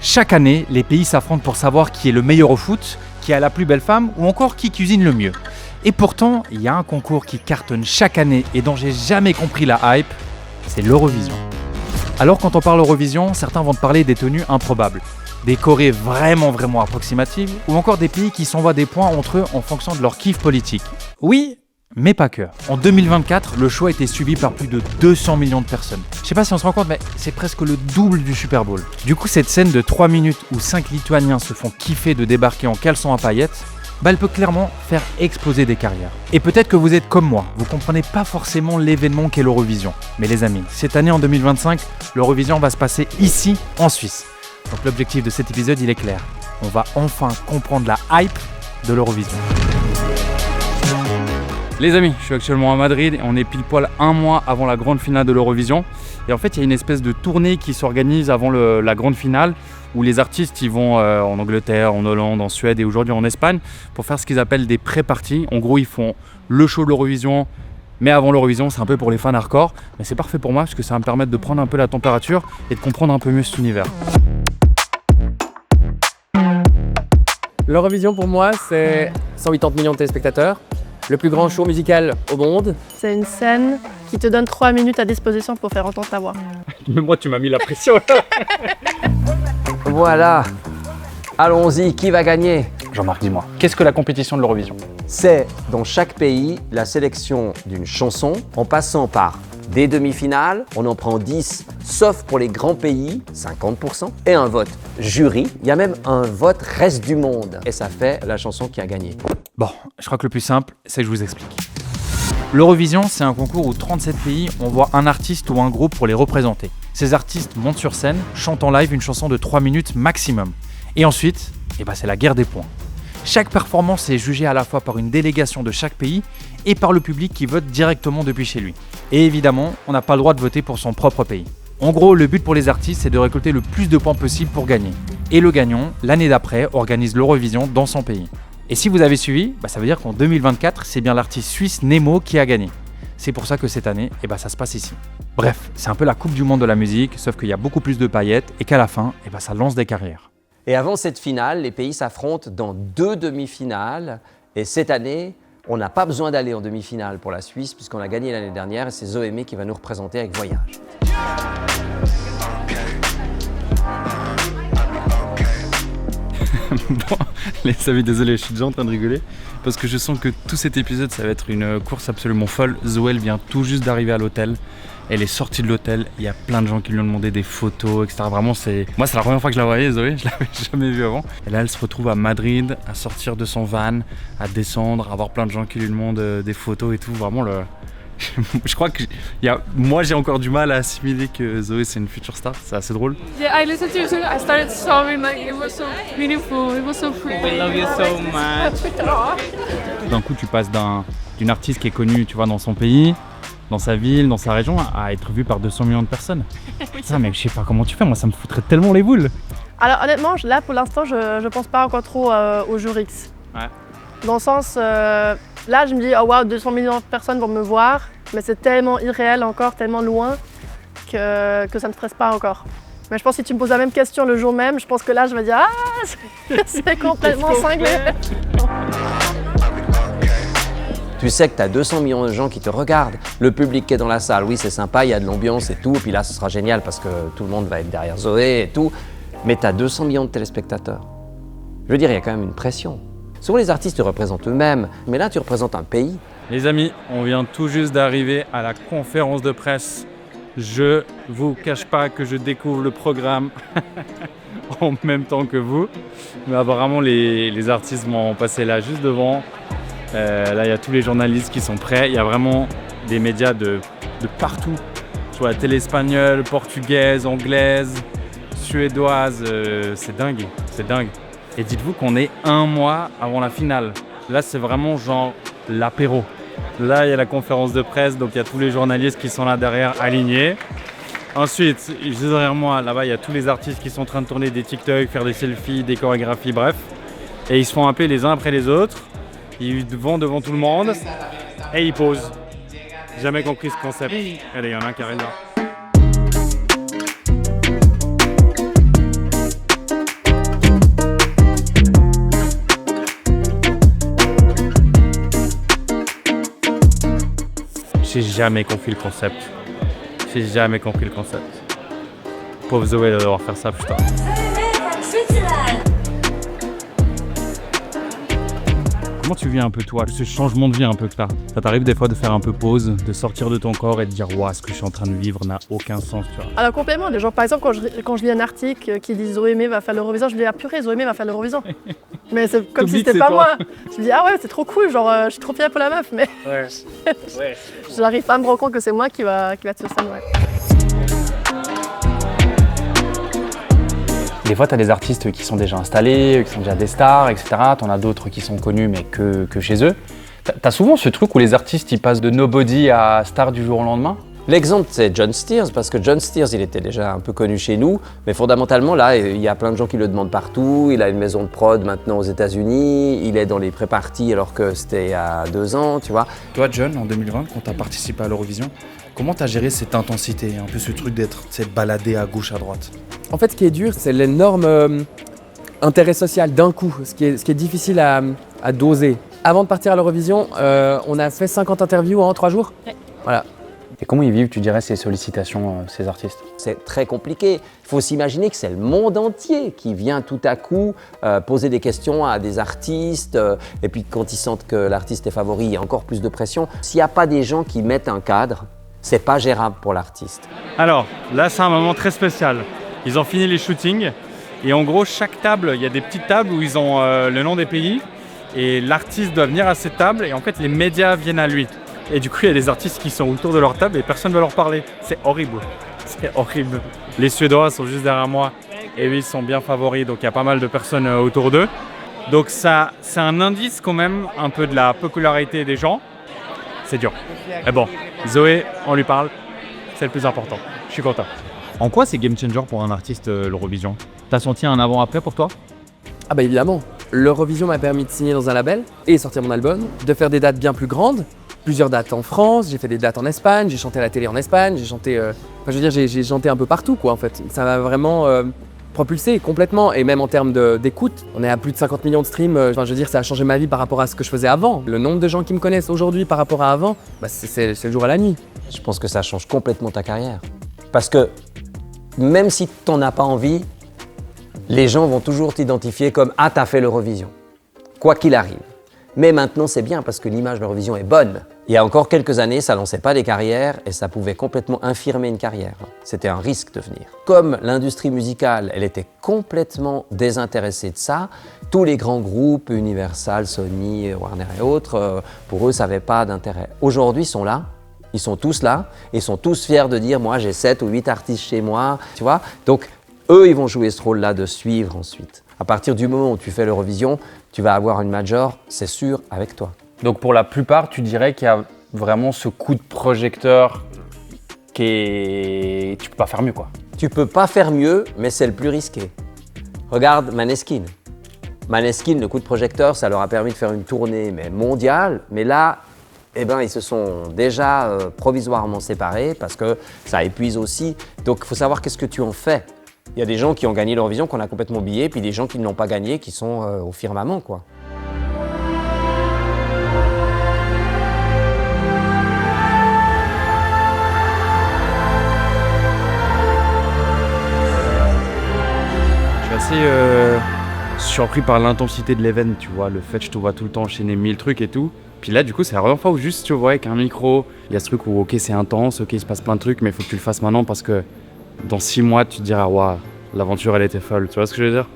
Chaque année, les pays s'affrontent pour savoir qui est le meilleur au foot, qui a la plus belle femme ou encore qui cuisine le mieux. Et pourtant, il y a un concours qui cartonne chaque année et dont j'ai jamais compris la hype, c'est l'Eurovision. Alors quand on parle Eurovision, certains vont te parler des tenues improbables, des chorés vraiment approximatives ou encore des pays qui s'envoient des points entre eux en fonction de leur kiff politique. Oui, mais pas que. En 2024, le show a été suivi par plus de 200 millions de personnes. Je sais pas si on se rend compte, mais c'est presque le double du Super Bowl. Du coup, cette scène de 3 minutes où 5 Lituaniens se font kiffer de débarquer en caleçon à paillettes, elle peut clairement faire exploser des carrières. Et peut-être que vous êtes comme moi, vous comprenez pas forcément l'événement qu'est l'Eurovision. Mais les amis, cette année en 2025, l'Eurovision va se passer ici, en Suisse. Donc l'objectif de cet épisode, il est clair. On va enfin comprendre la hype de l'Eurovision. Les amis, je suis actuellement à Madrid et on est pile poil un mois avant la grande finale de l'Eurovision. Et en fait, il y a une espèce de tournée qui s'organise avant la grande finale où les artistes ils vont en Angleterre, en Hollande, en Suède et aujourd'hui en Espagne pour faire ce qu'ils appellent des pré-parties. En gros, ils font le show de l'Eurovision, mais avant l'Eurovision, c'est un peu pour les fans hardcore. Mais c'est parfait pour moi parce que ça va me permettre de prendre un peu la température et de comprendre un peu mieux cet univers. L'Eurovision pour moi, c'est 180 millions de téléspectateurs. Le plus grand show musical au monde. C'est une scène qui te donne 3 minutes à disposition pour faire entendre ta voix. Mais moi, tu m'as mis la pression. Voilà. Allons-y, qui va gagner? Jean-Marc, dis-moi, qu'est-ce que la compétition de l'Eurovision? C'est dans chaque pays la sélection d'une chanson en passant par des demi-finales, on en prend 10, sauf pour les grands pays, 50%, et un vote jury. Il y a même un vote reste du monde. Et ça fait la chanson qui a gagné. Bon, je crois que le plus simple, c'est que je vous explique. L'Eurovision, c'est un concours où 37 pays envoient un artiste ou un groupe pour les représenter. Ces artistes montent sur scène, chantent en live une chanson de 3 minutes maximum. Et ensuite, c'est la guerre des points. Chaque performance est jugée à la fois par une délégation de chaque pays et par le public qui vote directement depuis chez lui. Et évidemment, on n'a pas le droit de voter pour son propre pays. En gros, le but pour les artistes, c'est de récolter le plus de points possible pour gagner. Et le gagnant, l'année d'après, organise l'Eurovision dans son pays. Et si vous avez suivi, ça veut dire qu'en 2024, c'est bien l'artiste suisse Nemo qui a gagné. C'est pour ça que cette année, ça se passe ici. Bref, c'est un peu la coupe du monde de la musique, sauf qu'il y a beaucoup plus de paillettes et qu'à la fin, ça lance des carrières. Et avant cette finale, les pays s'affrontent dans 2 demi-finales. Et cette année, on n'a pas besoin d'aller en demi-finale pour la Suisse puisqu'on a gagné l'année dernière et c'est Zoémé qui va nous représenter avec Voyage. Bon, les amis, désolé, je suis déjà en train de rigoler parce que je sens que tout cet épisode, ça va être une course absolument folle. Zoé, elle vient tout juste d'arriver à l'hôtel. Elle est sortie de l'hôtel, il y a plein de gens qui lui ont demandé des photos, etc. Vraiment, moi, c'est la première fois que je la voyais, Zoé, je l'avais jamais vue avant. Et là, elle se retrouve à Madrid, à sortir de son van, à descendre, à avoir plein de gens qui lui demandent des photos et tout. Vraiment, je crois que moi, j'ai encore du mal à assimiler que Zoé, c'est une future star. C'est assez drôle. Yeah, I listened to your song. I started sobbing, like it was so beautiful, it was so pretty. We love you so much. D'un coup, tu passes d'une artiste qui est connue, tu vois, dans son pays, dans sa ville, dans sa région, à être vue par 200 millions de personnes. Ça, mais je sais pas comment tu fais, moi ça me foutrait tellement les boules. Alors honnêtement, là pour l'instant, je pense pas encore trop au Jurix. Ouais. Dans le sens, là je me dis, oh wow, 200 millions de personnes vont me voir, mais c'est tellement irréel encore, tellement loin, que ça ne stresse pas encore. Mais je pense que si tu me poses la même question le jour même, je pense que là je vais dire, c'est complètement cinglé. Tu sais que tu as 200 millions de gens qui te regardent. Le public qui est dans la salle, oui, c'est sympa, il y a de l'ambiance et tout. Et puis là, ce sera génial parce que tout le monde va être derrière Zoé et tout. Mais tu as 200 millions de téléspectateurs. Je veux dire, il y a quand même une pression. Souvent, les artistes te représentent eux-mêmes. Mais là, tu représentes un pays. Les amis, on vient tout juste d'arriver à la conférence de presse. Je vous cache pas que je découvre le programme en même temps que vous. Mais apparemment, les artistes m'ont passé là juste devant. Là, il y a tous les journalistes qui sont prêts. Il y a vraiment des médias de partout. Je vois la télé espagnole, portugaise, anglaise, suédoise. C'est dingue, c'est dingue. Et dites-vous qu'on est un mois avant la finale. Là, c'est vraiment genre l'apéro. Là, il y a la conférence de presse, donc il y a tous les journalistes qui sont là derrière, alignés. Ensuite, juste derrière moi, là-bas, il y a tous les artistes qui sont en train de tourner des TikTok, faire des selfies, des chorégraphies, bref. Et ils se font appeler les uns après les autres. Ils vont devant tout le monde et ils posent. J'ai jamais compris ce concept. Allez, il y en a un qui arrive là. J'ai jamais compris le concept. Pauvre Zoé de devoir faire ça, putain. Comment tu vis un peu toi, ce changement de vie un peu que t'as? Ça t'arrive des fois de faire un peu pause, de sortir de ton corps et de dire « Waouh, ce que je suis en train de vivre n'a aucun sens », tu vois? Alors complètement, les gens, par exemple, quand je lis un article qui dit Zoé Mé va faire l'Eurovision, je me dis ah purée, Zoé Mé va faire l'Eurovision. Mais c'est comme si c'était pas moi. Je me dis ah ouais, c'est trop cool, genre je suis trop fière pour la meuf, mais Ouais. j'arrive pas à me rendre compte que c'est moi qui va être sur scène. Ouais. Des fois, tu as des artistes qui sont déjà installés, qui sont déjà des stars, etc. Tu en as d'autres qui sont connus, mais que chez eux. Tu as souvent ce truc où les artistes ils passent de nobody à star du jour au lendemain. L'exemple, c'est John Steers, parce que John Steers, il était déjà un peu connu chez nous, mais fondamentalement, là, il y a plein de gens qui le demandent partout. Il a une maison de prod maintenant aux États-Unis, il est dans les pré-parties alors que c'était il y a 2 ans, tu vois. Toi, John, en 2020, quand tu as participé à l'Eurovision, comment tu as géré cette intensité, un peu ce truc d'être baladé à gauche, à droite? En fait, ce qui est dur, c'est l'énorme intérêt social d'un coup, ce qui est difficile à doser. Avant de partir à l'Eurovision, on a fait 50 interviews en 3 jours. Ouais. Voilà. Et comment ils vivent, tu dirais, ces sollicitations, ces artistes? C'est très compliqué. Il faut s'imaginer que c'est le monde entier qui vient tout à coup poser des questions à des artistes. Et puis quand ils sentent que l'artiste est favori, il y a encore plus de pression. S'il n'y a pas des gens qui mettent un cadre, c'est pas gérable pour l'artiste. Alors, là, c'est un moment très spécial. Ils ont fini les shootings et en gros, chaque table, il y a des petites tables où ils ont le nom des pays et l'artiste doit venir à cette table et en fait, les médias viennent à lui. Et du coup, il y a des artistes qui sont autour de leur table et personne ne veut leur parler. C'est horrible. C'est horrible. Les Suédois sont juste derrière moi et eux, ils sont bien favoris, donc il y a pas mal de personnes autour d'eux. Donc ça, c'est un indice quand même un peu de la popularité des gens. C'est dur. Mais bon, Zoé, on lui parle. C'est le plus important. Je suis content. En quoi c'est game changer pour un artiste l'Eurovision? T'as senti un avant-après pour toi? Ah bah évidemment. L'Eurovision m'a permis de signer dans un label et sortir mon album, de faire des dates bien plus grandes. Plusieurs dates en France, j'ai fait des dates en Espagne, j'ai chanté à la télé en Espagne, j'ai chanté, j'ai chanté un peu partout quoi en fait. Ça m'a vraiment propulsé complètement et même en termes d'écoute, on est à plus de 50 millions de streams. Ça a changé ma vie par rapport à ce que je faisais avant. Le nombre de gens qui me connaissent aujourd'hui par rapport à avant, c'est le jour à la nuit. Je pense que ça change complètement ta carrière. Parce que même si tu n'en as pas envie, les gens vont toujours t'identifier comme « Ah, t'as fait l'Eurovision », quoi qu'il arrive. Mais maintenant, c'est bien parce que l'image de l'Eurovision est bonne. Il y a encore quelques années, ça lançait pas des carrières et ça pouvait complètement infirmer une carrière. C'était un risque de venir. Comme l'industrie musicale, elle était complètement désintéressée de ça, tous les grands groupes, Universal, Sony, Warner et autres, pour eux, ça n'avait pas d'intérêt. Aujourd'hui, ils sont là. Ils sont tous là. Ils sont tous fiers de dire « Moi, j'ai 7 ou 8 artistes chez moi. » Tu vois? Donc, eux, ils vont jouer ce rôle-là de suivre ensuite. À partir du moment où tu fais l'Eurovision, tu vas avoir une major, c'est sûr, avec toi. Donc pour la plupart, tu dirais qu'il y a vraiment ce coup de projecteur qui est... Tu peux pas faire mieux quoi. Tu peux pas faire mieux, mais c'est le plus risqué. Regarde Maneskin. Maneskin, le coup de projecteur, ça leur a permis de faire une tournée mondiale, mais là, ils se sont déjà provisoirement séparés parce que ça épuise aussi. Donc il faut savoir qu'est-ce que tu en fais. Il y a des gens qui ont gagné l'Eurovision qu'on a complètement oublié, puis des gens qui ne l'ont pas gagné, qui sont au firmament, quoi. Je suis assez surpris par l'intensité de l'événement, tu vois. Le fait, je te vois tout le temps enchaîner 1000 trucs et tout. Puis là, du coup, c'est la première fois où juste tu vois avec un micro, il y a ce truc où, ok, c'est intense, ok, il se passe plein de trucs, mais il faut que tu le fasses maintenant parce que dans 6 mois, tu te diras, waouh, l'aventure, elle était folle. Tu vois ce que je veux dire?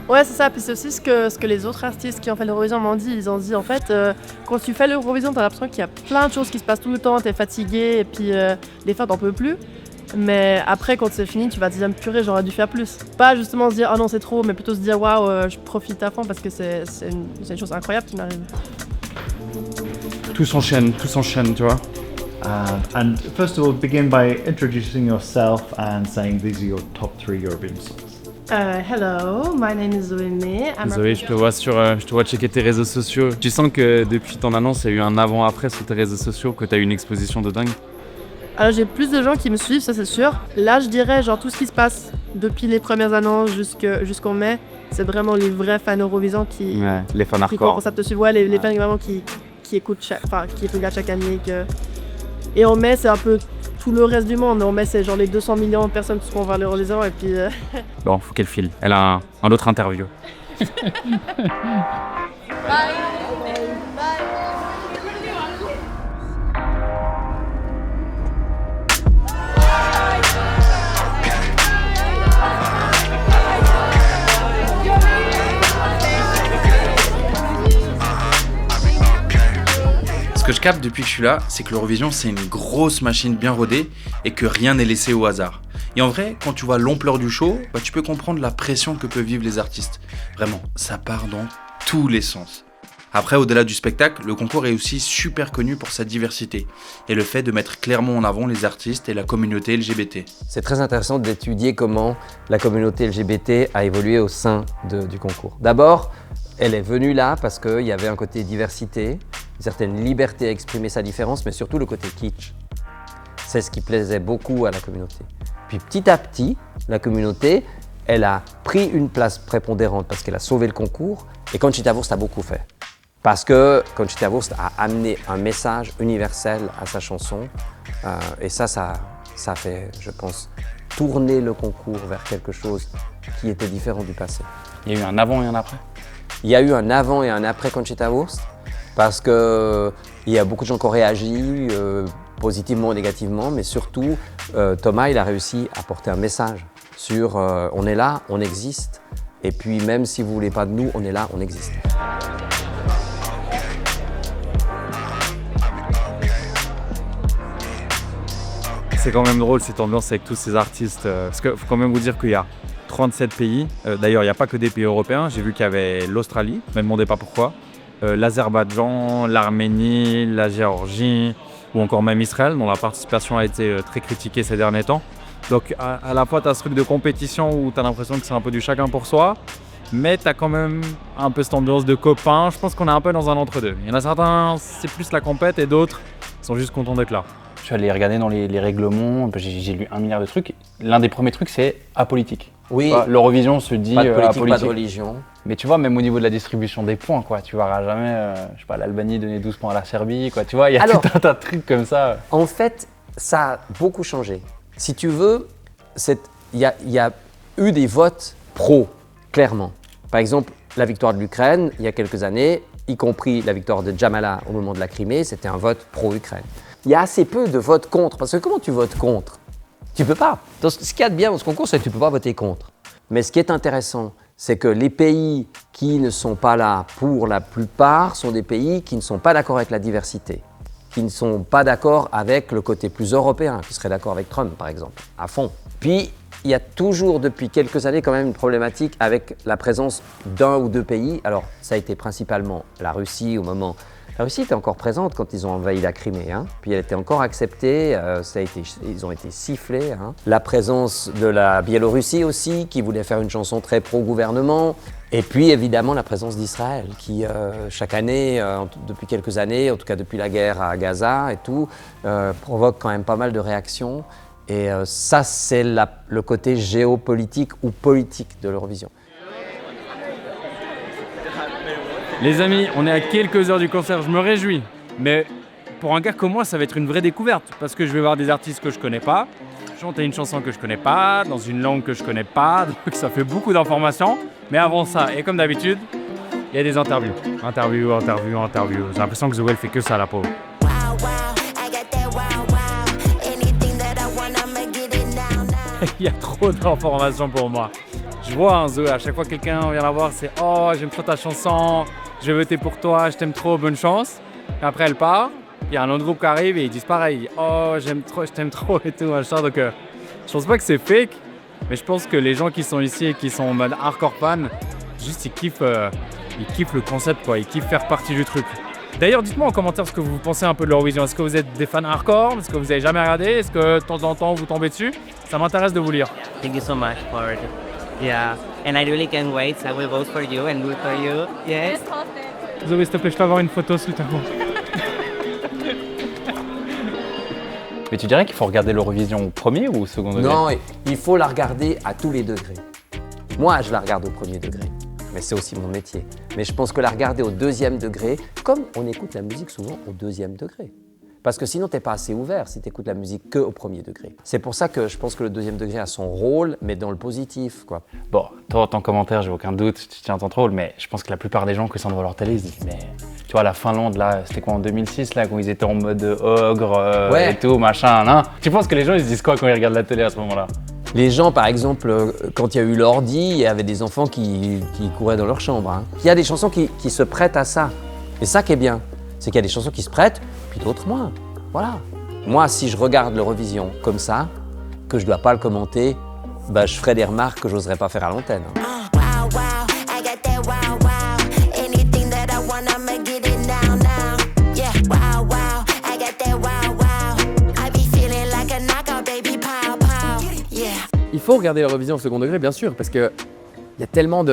Ouais, c'est ça. Puis c'est aussi ce que les autres artistes qui ont fait l'Eurovision m'ont dit. Ils ont dit, en fait, quand tu fais l'Eurovision, t'as l'impression qu'il y a plein de choses qui se passent tout le temps, t'es fatigué, et puis des fois, t'en peux plus. Mais après, quand c'est fini, tu vas te dire, purée, j'aurais dû faire plus. Pas justement se dire, ah non, c'est trop, mais plutôt se dire, waouh, je profite à fond parce que c'est une chose incroyable qui m'arrive. Tout s'enchaîne, tu vois. And first of all, begin by introducing yourself and saying these are your top 3 Eurovision songs. Hello, my name is Zoé Mé. Zoé, je te vois checker tes réseaux sociaux. Tu sens que depuis ton annonce, il y a eu un avant-après sur tes réseaux sociaux, que tu as eu une exposition de dingue? Alors j'ai plus de gens qui me suivent, ça c'est sûr. Là je dirais genre tout ce qui se passe depuis les premières annonces jusqu'en mai, c'est vraiment les vrais fans Eurovision qui... Ouais, les fans qui hardcore. commencent à te suivre, ouais, les fans vraiment qui écoutent qui regardent chaque année Et on met, c'est un peu tout le reste du monde. On met, c'est genre les 200 millions de personnes qui seront vers l'Eurovision et puis... Bon, faut qu'elle file. Elle a un autre interview. Ce que je capte depuis que je suis là, c'est que l'Eurovision, c'est une grosse machine bien rodée et que rien n'est laissé au hasard. Et en vrai, quand tu vois l'ampleur du show, tu peux comprendre la pression que peuvent vivre les artistes. Vraiment, ça part dans tous les sens. Après, au-delà du spectacle, le concours est aussi super connu pour sa diversité et le fait de mettre clairement en avant les artistes et la communauté LGBT. C'est très intéressant d'étudier comment la communauté LGBT a évolué au sein du concours. D'abord, elle est venue là parce qu'il y avait un côté diversité, une certaine liberté à exprimer sa différence, mais surtout le côté kitsch. C'est ce qui plaisait beaucoup à la communauté. Puis petit à petit, la communauté, elle a pris une place prépondérante parce qu'elle a sauvé le concours et Conchita Wurst a beaucoup fait. Parce que Conchita Wurst a amené un message universel à sa chanson et ça fait, je pense, tourner le concours vers quelque chose qui était différent du passé. Il y a eu un avant et un après? Il y a eu un avant et un après Conchita Wurst parce qu'il y a beaucoup de gens qui ont réagi positivement ou négativement, mais surtout Thomas il a réussi à porter un message sur on est là, on existe, et puis même si vous ne voulez pas de nous, on est là, on existe. C'est quand même drôle cette ambiance avec tous ces artistes, parce qu'il faut quand même vous dire qu'il y a 37 pays. D'ailleurs, il n'y a pas que des pays européens. J'ai vu qu'il y avait l'Australie, ne me demandez pas pourquoi, l'Azerbaïdjan, l'Arménie, la Géorgie, ou encore même Israël, dont la participation a été très critiquée ces derniers temps. Donc à la fois, tu as ce truc de compétition où tu as l'impression que c'est un peu du chacun pour soi, mais tu as quand même un peu cette ambiance de copains. Je pense qu'on est un peu dans un entre-deux. Il y en a certains, c'est plus la compète, et d'autres sont juste contents d'être là. Je suis allé regarder dans les règlements, j'ai lu 1 milliard de trucs. L'un des premiers trucs, c'est apolitique. Oui. L'Eurovision se dit pas de politique, apolitique. pas de religion. Mais tu vois, même au niveau de la distribution des points, quoi, tu verras jamais, je sais pas, l'Albanie donner 12 points à la Serbie, quoi. Tu vois, il y a tout un tas de trucs comme ça. En fait, ça a beaucoup changé. Si tu veux, il y a eu des votes pro, clairement. Par exemple, la victoire de l'Ukraine, il y a quelques années, y compris la victoire de Jamala au moment de la Crimée, c'était un vote pro-Ukraine. Il y a assez peu de votes contre, parce que comment tu votes contre? Tu peux pas. Donc, ce qu'il y a de bien dans ce concours, c'est que tu peux pas voter contre. Mais ce qui est intéressant, c'est que les pays qui ne sont pas là pour la plupart sont des pays qui ne sont pas d'accord avec la diversité, qui ne sont pas d'accord avec le côté plus européen, qui seraient d'accord avec Trump par exemple, à fond. Puis il y a toujours depuis quelques années quand même une problématique avec la présence d'un ou deux pays. Alors ça a été principalement la Russie au moment... La Russie était encore présente quand ils ont envahi la Crimée, hein. Puis elle était encore acceptée, ils ont été sifflés. Hein. La présence de la Biélorussie aussi, qui voulait faire une chanson très pro-gouvernement. Et puis évidemment la présence d'Israël, qui chaque année, depuis quelques années, en tout cas depuis la guerre à Gaza et tout, provoque quand même pas mal de réactions. Et ça, c'est le côté géopolitique ou politique de l'Eurovision. Les amis, on est à quelques heures du concert, je me réjouis. Mais pour un gars comme moi, ça va être une vraie découverte. Parce que je vais voir des artistes que je connais pas, chanter une chanson que je connais pas, dans une langue que je connais pas. Donc ça fait beaucoup d'informations. Mais avant ça, et comme d'habitude, il y a des interviews. Interviews. J'ai l'impression que The Well fait que ça, la pauvre. Il y a trop d'informations pour moi. Je vois un Zoé, à chaque fois que quelqu'un vient la voir, c'est « Oh, j'aime trop ta chanson, je veux voter pour toi, je t'aime trop, bonne chance ». Et après, elle part, il y a un autre groupe qui arrive et ils disent pareil « Oh, j'aime trop, je t'aime trop et tout, machin ». Donc, je pense pas que c'est fake, mais je pense que les gens qui sont ici et qui sont en mode hardcore fan, juste ils kiffent le concept, quoi, ils kiffent faire partie du truc. D'ailleurs, dites-moi en commentaire ce que vous pensez un peu de l'Eurovision. Est-ce que vous êtes des fans hardcore? Est-ce que vous avez jamais regardé? Est-ce que de temps en temps vous tombez dessus? Ça m'intéresse de vous lire. Thank you so much for it. Yeah, and I really can't wait. So I will vote for you and root for you. Yes. Zoé, s'il te plaît, je peux avoir une photo sous ta voix. Mais tu dirais qu'il faut regarder l'Eurovision au premier ou au second degré? Non, il faut la regarder à tous les degrés. Moi, je la regarde au premier degré, mais c'est aussi mon métier. Mais je pense que la regarder au deuxième degré, comme on écoute la musique souvent au deuxième degré. Parce que sinon, t'es pas assez ouvert si t'écoutes la musique que au premier degré. C'est pour ça que je pense que le deuxième degré a son rôle, mais dans le positif, quoi. Bon, toi, ton commentaire, j'ai aucun doute, tu tiens ton rôle, mais je pense que la plupart des gens, quand ils sont devant leur télé, ils se disent, mais tu vois, la Finlande, là, c'était quoi en 2006, là, quand ils étaient en mode ogre Ouais. et tout, machin, hein. Tu penses que les gens, ils se disent quoi quand ils regardent la télé à ce moment-là? Les gens, par exemple, quand il y a eu l'ordi, il y avait des enfants qui couraient dans leur chambre. Hein. Il y a des chansons qui se prêtent à ça. Et ça qui est bien, c'est qu'il y a des chansons qui se prêtent, puis d'autres moins. Voilà. Moi, si je regarde l'Eurovision comme ça, que je dois pas le commenter, bah, je ferai des remarques que j'oserais pas faire à l'antenne. Hein. Il faut regarder l'Eurovision au second degré, bien sûr, parce que il y a tellement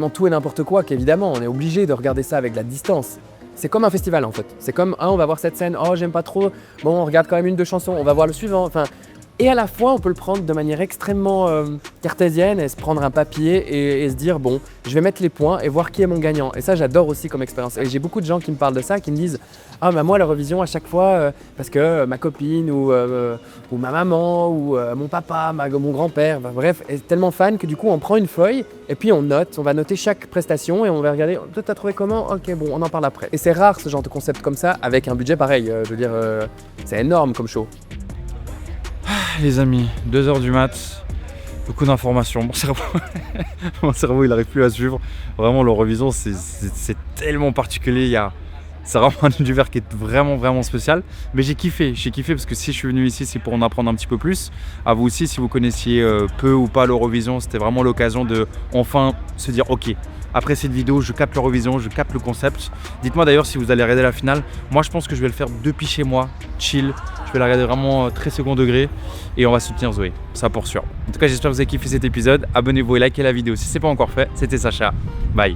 tout et n'importe quoi qu'évidemment, on est obligé de regarder ça avec la distance. C'est comme un festival en fait. C'est comme, on va voir cette scène, oh j'aime pas trop, bon on regarde quand même une, deux chansons, on va voir le suivant. Enfin, et à la fois, on peut le prendre de manière extrêmement cartésienne et se prendre un papier et se dire, bon, je vais mettre les points et voir qui est mon gagnant. Et ça, j'adore aussi comme expérience. Et j'ai beaucoup de gens qui me parlent de ça, qui me disent, ah bah moi l'Eurovision à chaque fois, parce que ma copine ou ma maman ou mon papa, mon grand-père, bah, bref, est tellement fan que du coup on prend une feuille et puis on note, on va noter chaque prestation et on va regarder, toi t'as trouvé comment? Ok bon, on en parle après. Et c'est rare ce genre de concept comme ça avec un budget pareil, je veux dire, c'est énorme comme show. Les amis, 2h du mat, beaucoup d'informations. Mon cerveau il n'arrive plus à suivre. Vraiment, l'Eurovision, c'est tellement particulier. C'est vraiment un univers qui est vraiment spécial. Mais j'ai kiffé parce que si je suis venu ici, c'est pour en apprendre un petit peu plus. À vous aussi, si vous connaissiez peu ou pas l'Eurovision, c'était vraiment l'occasion de enfin se dire ok. Après cette vidéo, je capte l'Eurovision, je capte le concept. Dites-moi d'ailleurs si vous allez regarder la finale. Moi, je pense que je vais le faire depuis chez moi, chill. Je vais la regarder vraiment très second degré et on va soutenir Zoé, ça pour sûr. En tout cas, j'espère que vous avez kiffé cet épisode. Abonnez-vous et likez la vidéo si ce n'est pas encore fait. C'était Sacha. Bye.